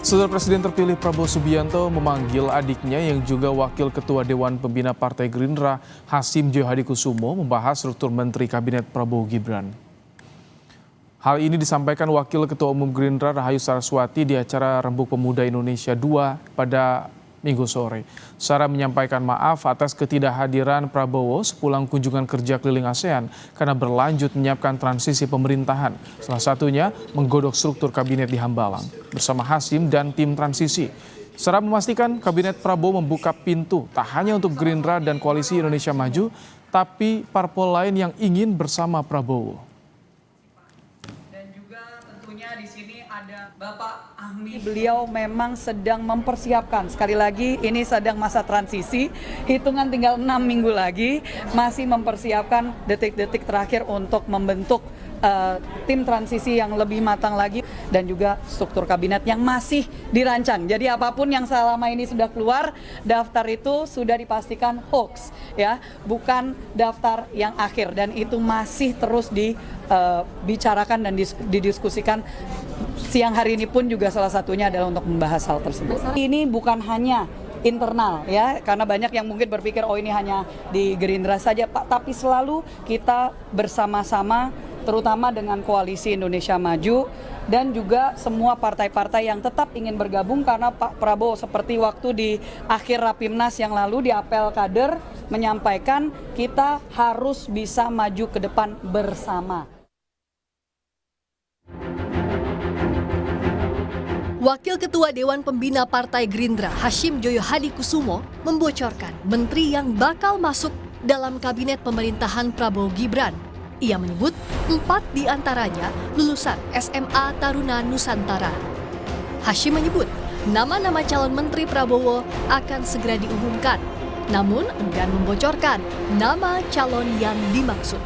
Saudara Presiden terpilih Prabowo Subianto memanggil adiknya yang juga Wakil Ketua Dewan Pembina Partai Gerindra, Hasyim Joyo Hadikusumo, membahas struktur Menteri Kabinet Prabowo Gibran. Hal ini disampaikan Wakil Ketua Umum Gerindra Rahayu Saraswati di acara Rembuk Pemuda Indonesia II pada Minggu sore. Sarah menyampaikan maaf atas ketidakhadiran Prabowo sepulang kunjungan kerja keliling ASEAN karena berlanjut menyiapkan transisi pemerintahan. Salah satunya menggodok struktur kabinet di Hambalang bersama Hasyim dan tim transisi. Sarah memastikan kabinet Prabowo membuka pintu tak hanya untuk Gerindra dan Koalisi Indonesia Maju, tapi parpol lain yang ingin bersama Prabowo. Dan juga tentunya di sini ada Bapak Ahmi. Beliau memang sedang mempersiapkan, sekali lagi ini sedang masa transisi, hitungan tinggal 6 minggu lagi, masih mempersiapkan detik-detik terakhir untuk membentuk tim transisi yang lebih matang lagi dan juga struktur kabinet yang masih dirancang. Jadi apapun yang selama ini sudah keluar, daftar itu sudah dipastikan hoax, ya, bukan daftar yang akhir, dan itu masih terus dibicarakan dan didiskusikan. Siang hari ini pun juga salah satunya adalah untuk membahas hal tersebut. Ini bukan hanya internal, ya, karena banyak yang mungkin berpikir oh ini hanya di Gerindra saja, Pak, tapi selalu kita bersama-sama, terutama dengan Koalisi Indonesia Maju dan juga semua partai-partai yang tetap ingin bergabung, karena Pak Prabowo seperti waktu di akhir Rapimnas yang lalu di apel kader menyampaikan kita harus bisa maju ke depan bersama. Wakil Ketua Dewan Pembina Partai Gerindra, Hasyim Joyo Hadikusumo, membocorkan menteri yang bakal masuk dalam kabinet pemerintahan Prabowo Gibran. Ia menyebut 4 diantaranya lulusan SMA Taruna Nusantara. Hasyim menyebut nama-nama calon menteri Prabowo akan segera diumumkan, namun enggan membocorkan nama calon yang dimaksud.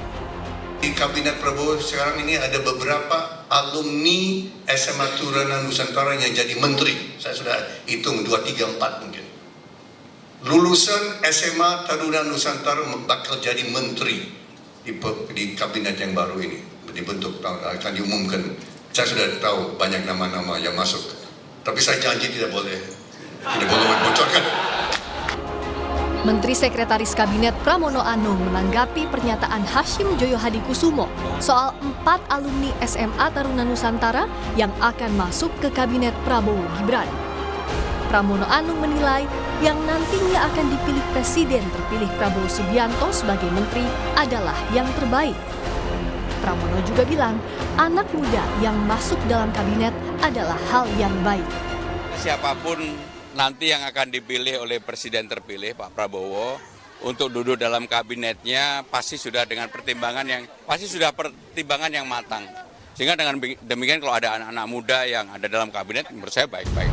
Di Kabinet Prabowo sekarang ini ada beberapa alumni SMA Taruna Nusantara yang jadi menteri. Saya sudah hitung 2, 3, 4 mungkin. Lulusan SMA Taruna Nusantara bakal jadi menteri di kabinet yang baru ini dibentuk, akan diumumkan. Saya sudah tahu banyak nama-nama yang masuk, tapi saya janji tidak boleh membocorkan. Menteri Sekretaris Kabinet Pramono Anung menanggapi pernyataan Hasyim Joyo Hadikusumo soal 4 alumni SMA Taruna Nusantara yang akan masuk ke Kabinet Prabowo Gibran. Pramono Anung menilai yang nantinya akan dipilih Presiden terpilih Prabowo Subianto sebagai menteri adalah yang terbaik. Pramono juga bilang anak muda yang masuk dalam kabinet adalah hal yang baik. Siapapun nanti yang akan dipilih oleh Presiden terpilih Pak Prabowo untuk duduk dalam kabinetnya pasti sudah dengan pertimbangan yang matang. Sehingga dengan demikian kalau ada anak-anak muda yang ada dalam kabinet, menurut saya baik-baik.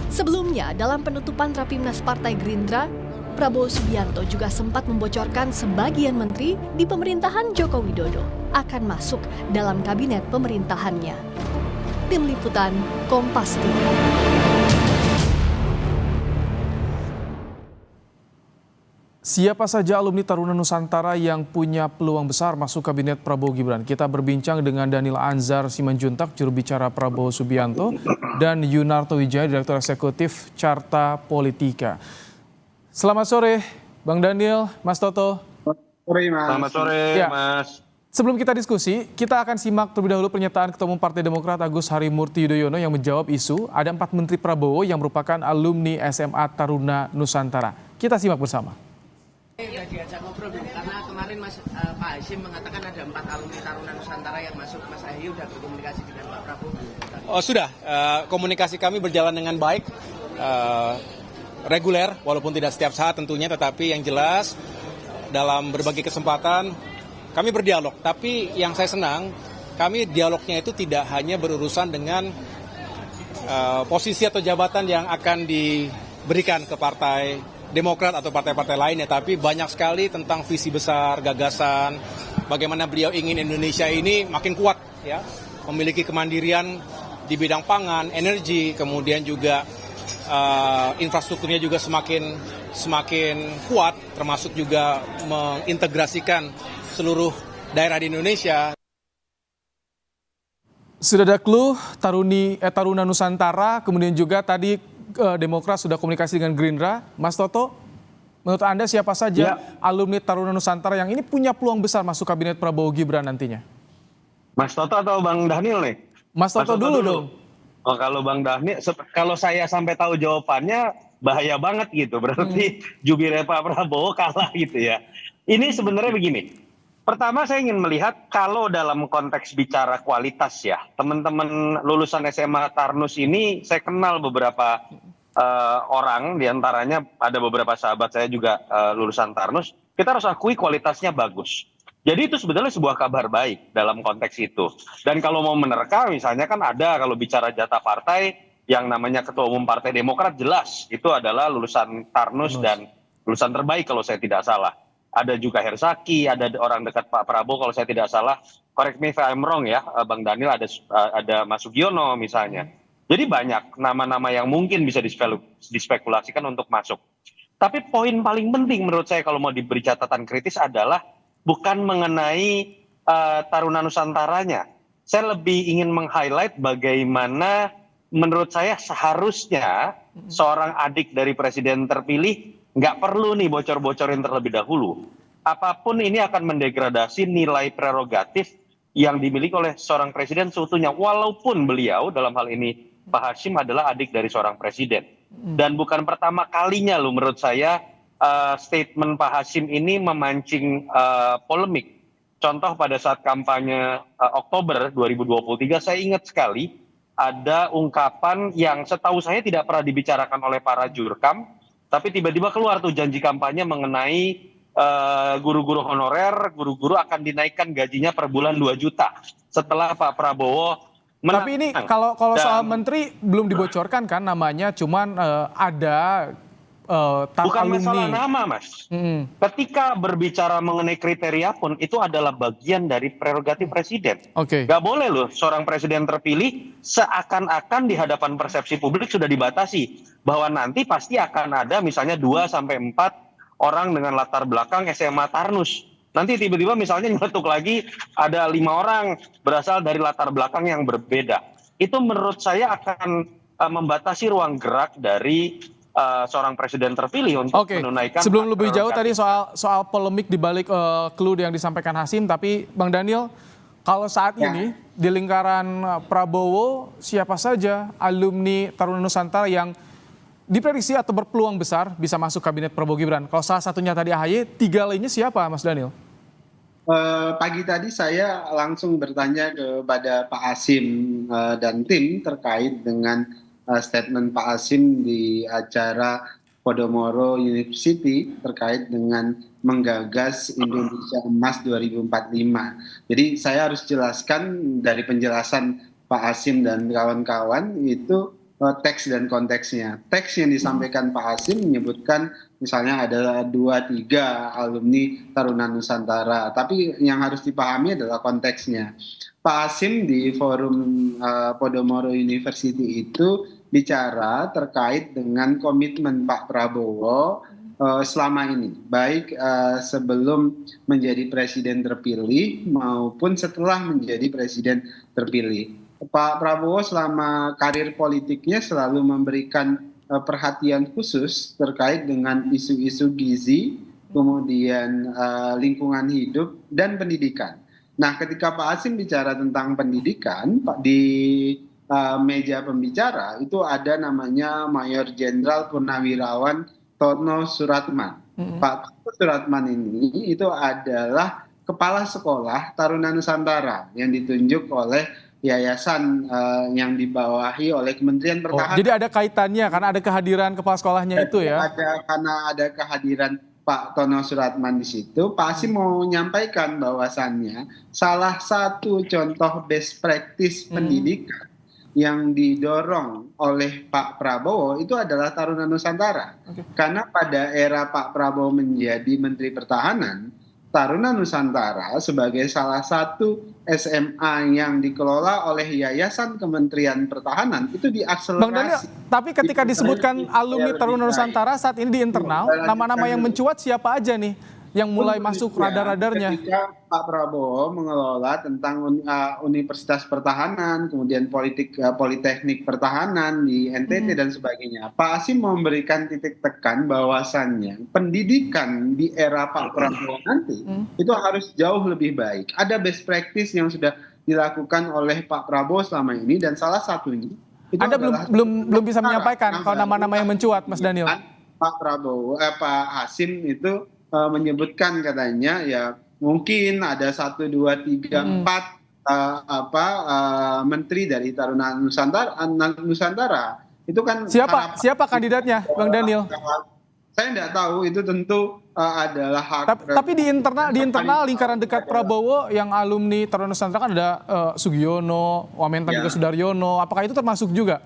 Sebelumnya, dalam penutupan Rapimnas Partai Gerindra, Prabowo Subianto juga sempat membocorkan sebagian menteri di pemerintahan Joko Widodo akan masuk dalam kabinet pemerintahannya. Tim Liputan, Kompas TV. Siapa saja alumni Taruna Nusantara yang punya peluang besar masuk kabinet Prabowo Gibran? Kita berbincang dengan Daniel Anzar Simanjuntak, juru bicara Prabowo Subianto, dan Yunarto Wijaya, Direktur Eksekutif Carta Politika. Selamat sore, Bang Daniel, Mas Toto. Selamat sore, ya, Mas. Sebelum kita diskusi, kita akan simak terlebih dahulu pernyataan Ketua Umum Partai Demokrat Agus Harimurti Yudhoyono yang menjawab isu ada 4 menteri Prabowo yang merupakan alumni SMA Taruna Nusantara. Kita simak bersama. Sudah diajak ngobrol dulu, karena kemarin Pak Hasyim mengatakan ada 4 alumni Taruna Nusantara yang masuk. Mas Ahy sudah berkomunikasi dengan Pak Prabowo? Oh sudah, komunikasi kami berjalan dengan baik, reguler, walaupun tidak setiap saat tentunya, tetapi yang jelas dalam berbagai kesempatan kami berdialog. Tapi yang saya senang, kami dialognya itu tidak hanya berurusan dengan posisi atau jabatan yang akan diberikan ke Partai Demokrat atau partai-partai lainnya, tapi banyak sekali tentang visi besar, gagasan, bagaimana beliau ingin Indonesia ini makin kuat, ya, memiliki kemandirian di bidang pangan, energi, kemudian juga infrastrukturnya juga semakin kuat, termasuk juga mengintegrasikan seluruh daerah di Indonesia. Sudah ada clue Taruna Nusantara, kemudian juga tadi Demokrat sudah komunikasi dengan Gerindra. Mas Toto, menurut Anda siapa saja alumni Taruna Nusantara yang ini punya peluang besar masuk kabinet Prabowo Gibran nantinya? Mas Toto atau Bang Dhanil nih? Mas Toto dulu dong. Oh, kalau Bang Dhanil, kalau saya sampai tahu jawabannya bahaya banget gitu. Berarti jubirnya Pak Prabowo kalah gitu ya. Ini sebenarnya begini. Pertama saya ingin melihat kalau dalam konteks bicara kualitas ya, teman-teman lulusan SMA Tarnus ini saya kenal beberapa orang, diantaranya ada beberapa sahabat saya juga lulusan Tarnus, kita harus akui kualitasnya bagus. Jadi itu sebetulnya sebuah kabar baik dalam konteks itu. Dan kalau mau menerka misalnya kan ada kalau bicara jatah partai yang namanya Ketua Umum Partai Demokrat jelas itu adalah lulusan Tarnus dan lulusan terbaik kalau saya tidak salah. Ada juga Hersaki, ada orang dekat Pak Prabowo kalau saya tidak salah. Correct me if I'm wrong ya, Bang Dhanil, ada Mas Sugiono misalnya. Jadi banyak nama-nama yang mungkin bisa dispekulasikan untuk masuk. Tapi poin paling penting menurut saya kalau mau diberi catatan kritis adalah bukan mengenai Taruna Nusantaranya. Saya lebih ingin meng-highlight bagaimana menurut saya seharusnya seorang adik dari presiden terpilih nggak perlu nih bocor-bocorin terlebih dahulu. Apapun ini akan mendegradasi nilai prerogatif yang dimiliki oleh seorang presiden seutuhnya. Walaupun beliau dalam hal ini Pak Hasyim adalah adik dari seorang presiden. Dan bukan pertama kalinya loh menurut saya statement Pak Hasyim ini memancing polemik. Contoh pada saat kampanye Oktober 2023 saya ingat sekali ada ungkapan yang setahu saya tidak pernah dibicarakan oleh para jurkam. Tapi tiba-tiba keluar tuh janji kampanye mengenai guru-guru honorer, guru-guru akan dinaikkan gajinya per bulan 2 juta setelah Pak Prabowo menang. Tapi ini kalau soal menteri belum dibocorkan kan namanya, cuman ada bukan alumni. masalah nama, Mas. Ketika berbicara mengenai kriteria pun itu adalah bagian dari prerogatif presiden. Gak boleh loh seorang presiden terpilih seakan-akan di hadapan persepsi publik sudah dibatasi bahwa nanti pasti akan ada misalnya 2 sampai 4 orang dengan latar belakang SMA Tarnus. Nanti tiba-tiba misalnya nyeletuk lagi ada 5 orang berasal dari latar belakang yang berbeda. Itu menurut saya akan membatasi ruang gerak dari seorang presiden terpilih untuk menunaikan. Sebelum lebih jauh tadi soal polemik di balik clue yang disampaikan Hasyim, tapi Bang Dhanil, kalau saat ini di lingkaran Prabowo siapa saja alumni Taruna Nusantara yang diprediksi atau berpeluang besar bisa masuk kabinet Prabowo Gibran? Kalau salah satunya tadi AHY, 3 lainnya siapa, Mas Dhanil? Pagi tadi saya langsung bertanya kepada Pak Hasyim dan tim terkait dengan statement Pak Hasyim di acara Podomoro University terkait dengan menggagas Indonesia Emas 2045. Jadi saya harus jelaskan dari penjelasan Pak Hasyim dan kawan-kawan itu teks dan konteksnya. Teks yang disampaikan Pak Hasyim menyebutkan misalnya ada 2-3 alumni Taruna Nusantara. Tapi yang harus dipahami adalah konteksnya. Pak Hasyim di forum Podomoro University itu bicara terkait dengan komitmen Pak Prabowo selama ini, baik sebelum menjadi presiden terpilih maupun setelah menjadi presiden terpilih. Pak Prabowo selama karir politiknya selalu memberikan perhatian khusus terkait dengan isu-isu gizi, kemudian lingkungan hidup dan pendidikan. Nah, ketika Pak Hasyim bicara tentang pendidikan, di meja pembicara itu ada namanya Mayor Jenderal Purnawirawan Tono Suratman. Pak Tono Suratman ini itu adalah kepala sekolah Taruna Nusantara yang ditunjuk oleh yayasan yang dibawahi oleh Kementerian Pertahanan. Jadi ada kaitannya karena ada kehadiran kepala sekolahnya itu ya? Karena ada kehadiran Pak Tono Suratman di situ, Pak Hasyim mau menyampaikan bahwasannya salah satu contoh best practice pendidikan yang didorong oleh Pak Prabowo itu adalah Taruna Nusantara. Karena pada era Pak Prabowo menjadi Menteri Pertahanan, Taruna Nusantara sebagai salah satu SMA yang dikelola oleh Yayasan Kementerian Pertahanan itu diakselerasi. Bang Dhanil, tapi ketika disebutkan alumni Taruna Nusantara saat ini di internal, nama-nama yang mencuat siapa aja nih? yang mulai masuk radar-radarnya. Ketika Pak Prabowo mengelola tentang Universitas Pertahanan, kemudian Politeknik Pertahanan di NTT dan sebagainya, Pak Hasim memberikan titik tekan bahwasannya pendidikan di era Pak Prabowo nanti itu harus jauh lebih baik. Ada best practice yang sudah dilakukan oleh Pak Prabowo selama ini, dan salah satunya itu Anda adalah belum bisa menyampaikan kalau nama-nama yang mencuat, Mas Daniel. Pak Hasim itu menyebutkan katanya ya mungkin ada 1, 2, 3, 4 menteri dari Taruna Nusantara. Itu kan Siapa kandidatnya, Bang Daniel? Saya tidak tahu, itu tentu adalah hak. Tapi di internal lingkaran dekat Prabowo yang alumni Taruna Nusantara kan ada Sugiono, Wamentan juga Sudaryono. Apakah itu termasuk juga?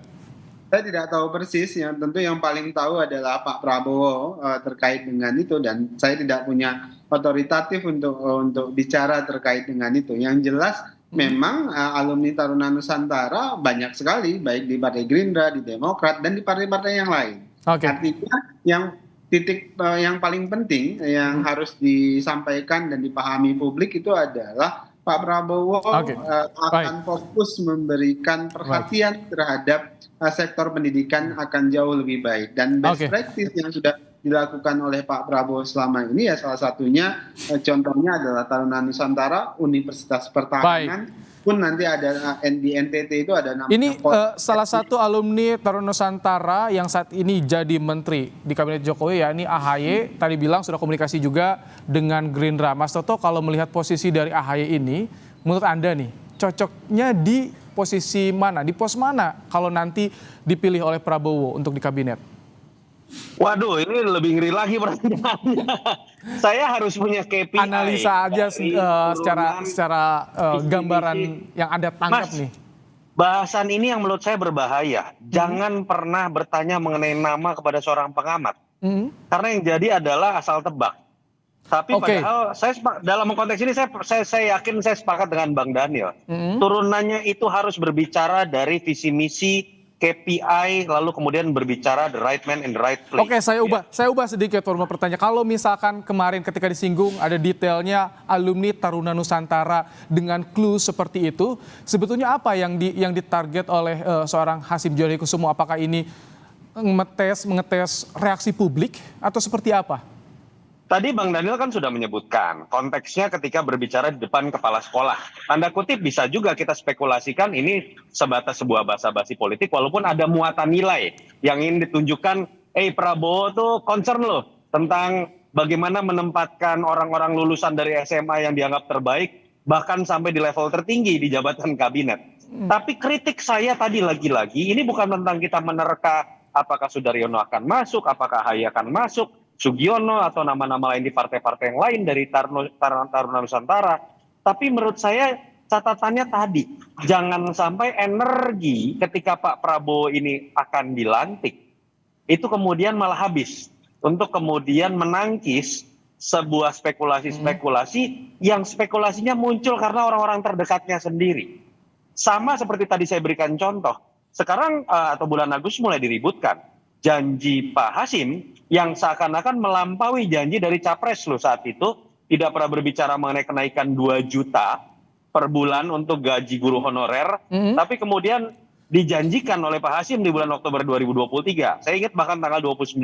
Saya tidak tahu persis, yang tentu yang paling tahu adalah Pak Prabowo terkait dengan itu, dan saya tidak punya otoritatif untuk bicara terkait dengan itu. Yang jelas memang alumni Taruna Nusantara banyak sekali, baik di Partai Gerindra, di Demokrat, dan di partai-partai yang lain. Artinya yang titik yang paling penting yang harus disampaikan dan dipahami publik itu adalah Pak Prabowo akan fokus memberikan perhatian terhadap sektor pendidikan akan jauh lebih baik, dan best practice yang sudah dilakukan oleh Pak Prabowo selama ini ya salah satunya contohnya adalah Taruna Nusantara, Universitas Pertahanan, pun nanti ada di NTT itu ada namanya. Ini salah satu alumni Taruna Nusantara yang saat ini jadi menteri di kabinet Jokowi, ya ini AHY, tadi bilang sudah komunikasi juga dengan Gerindra. Mas Toto, kalau melihat posisi dari AHY ini, menurut Anda nih cocoknya di posisi mana, di pos mana kalau nanti dipilih oleh Prabowo untuk di kabinet? Waduh, ini lebih ngeri lagi pertanyaannya. Saya harus punya KPI. Analisa aja secara gambaran yang Anda tangkap nih. Bahasan ini yang menurut saya berbahaya. Jangan pernah bertanya mengenai nama kepada seorang pengamat. Karena yang jadi adalah asal tebak. Tapi padahal saya dalam konteks ini saya yakin saya sepakat dengan Bang Daniel. Turunannya itu harus berbicara dari visi misi, KPI, lalu kemudian berbicara the right man in the right place. Oke, saya ubah sedikit format pertanyaan. Kalau misalkan kemarin ketika disinggung ada detailnya alumni Taruna Nusantara dengan clue seperti itu, sebetulnya apa yang ditarget oleh seorang Hasim Joyo Hadi Kusumo? Apakah ini mengetes reaksi publik atau seperti apa? Tadi Bang Daniel kan sudah menyebutkan konteksnya ketika berbicara di depan kepala sekolah. Tanda kutip bisa juga kita spekulasikan ini sebatas sebuah basa-basi politik walaupun ada muatan nilai yang ingin ditunjukkan, Prabowo tuh concern loh tentang bagaimana menempatkan orang-orang lulusan dari SMA yang dianggap terbaik bahkan sampai di level tertinggi di jabatan kabinet. Tapi kritik saya tadi lagi-lagi ini bukan tentang kita menerka apakah Sudaryono akan masuk, apakah AHY akan masuk, Sugiono atau nama-nama lain di partai-partai yang lain dari Taruna Nusantara. Tapi menurut saya catatannya tadi, jangan sampai energi ketika Pak Prabowo ini akan dilantik, itu kemudian malah habis untuk kemudian menangkis sebuah spekulasi-spekulasi yang spekulasinya muncul karena orang-orang terdekatnya sendiri. Sama seperti tadi saya berikan contoh, sekarang atau bulan Agustus mulai diributkan. Janji Pak Hasim yang seakan-akan melampaui janji dari Capres loh saat itu, tidak pernah berbicara mengenai kenaikan 2 juta per bulan untuk gaji guru honorer, tapi kemudian dijanjikan oleh Pak Hasim di bulan Oktober 2023. Saya ingat bahkan tanggal 29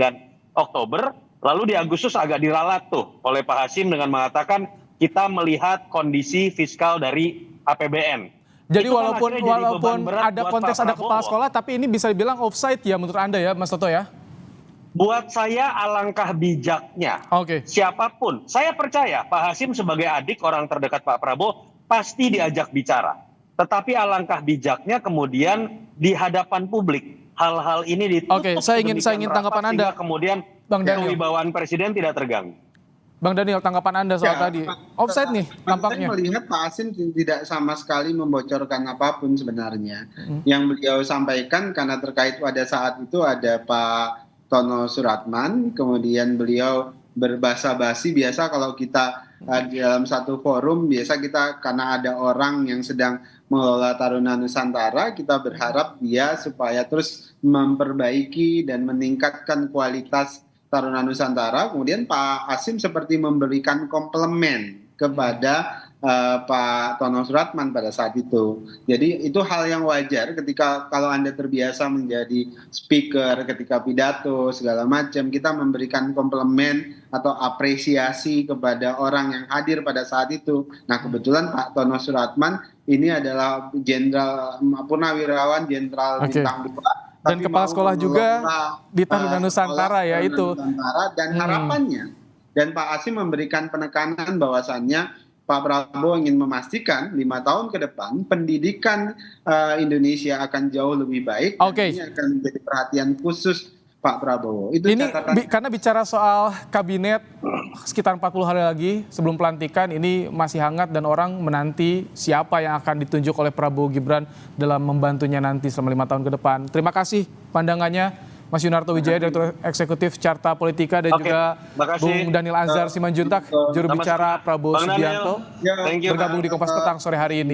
Oktober, lalu di Agustus agak diralat tuh oleh Pak Hasim dengan mengatakan kita melihat kondisi fiskal dari APBN. Jadi walaupun ada konteks ada kepala sekolah, tapi ini bisa dibilang offside ya menurut Anda ya, Mas Toto ya? Buat saya alangkah bijaknya. Siapapun, saya percaya Pak Hasim sebagai adik orang terdekat Pak Prabowo pasti diajak bicara. Tetapi alangkah bijaknya kemudian di hadapan publik hal-hal ini ditutup. Saya ingin tanggapan Anda. Kemudian kewibawaan presiden tidak terganggu. Bang Daniel, tanggapan Anda soal tadi. Offside nih nampaknya. Saya melihat Pak Hasim tidak sama sekali membocorkan apapun sebenarnya. Yang beliau sampaikan karena terkait pada saat itu ada Pak Tono Suratman, kemudian beliau berbasa-basi. Biasa kalau kita di dalam satu forum, biasa kita karena ada orang yang sedang mengelola Taruna Nusantara, kita berharap dia supaya terus memperbaiki dan meningkatkan kualitas Taruna Nusantara, kemudian Pak Hasyim seperti memberikan komplement kepada Pak Tono Suratman pada saat itu. Jadi itu hal yang wajar ketika kalau Anda terbiasa menjadi speaker ketika pidato segala macam, kita memberikan komplement atau apresiasi kepada orang yang hadir pada saat itu. Nah, kebetulan Pak Tono Suratman ini adalah jenderal purnawirawan jenderal bintang 2. Dan kepala sekolah juga di Taruna Nusantara ya itu. Dan harapannya, dan Pak Hasyim memberikan penekanan bahwasannya Pak Prabowo ingin memastikan 5 tahun ke depan pendidikan Indonesia akan jauh lebih baik. Oke. Ini akan menjadi perhatian khusus Pak Prabowo. Itu Ini catatan. karena bicara soal kabinet sekitar 40 hari lagi sebelum pelantikan, ini masih hangat dan orang menanti siapa yang akan ditunjuk oleh Prabowo Gibran dalam membantunya nanti selama 5 tahun ke depan. Terima kasih pandangannya Mas Yunarto Wijaya, Direktur Eksekutif Carta Politika, dan juga Bung Daniel Anzar Simanjuntak, juru bicara Prabowo Subianto, bergabung di Kompas Petang sore hari ini.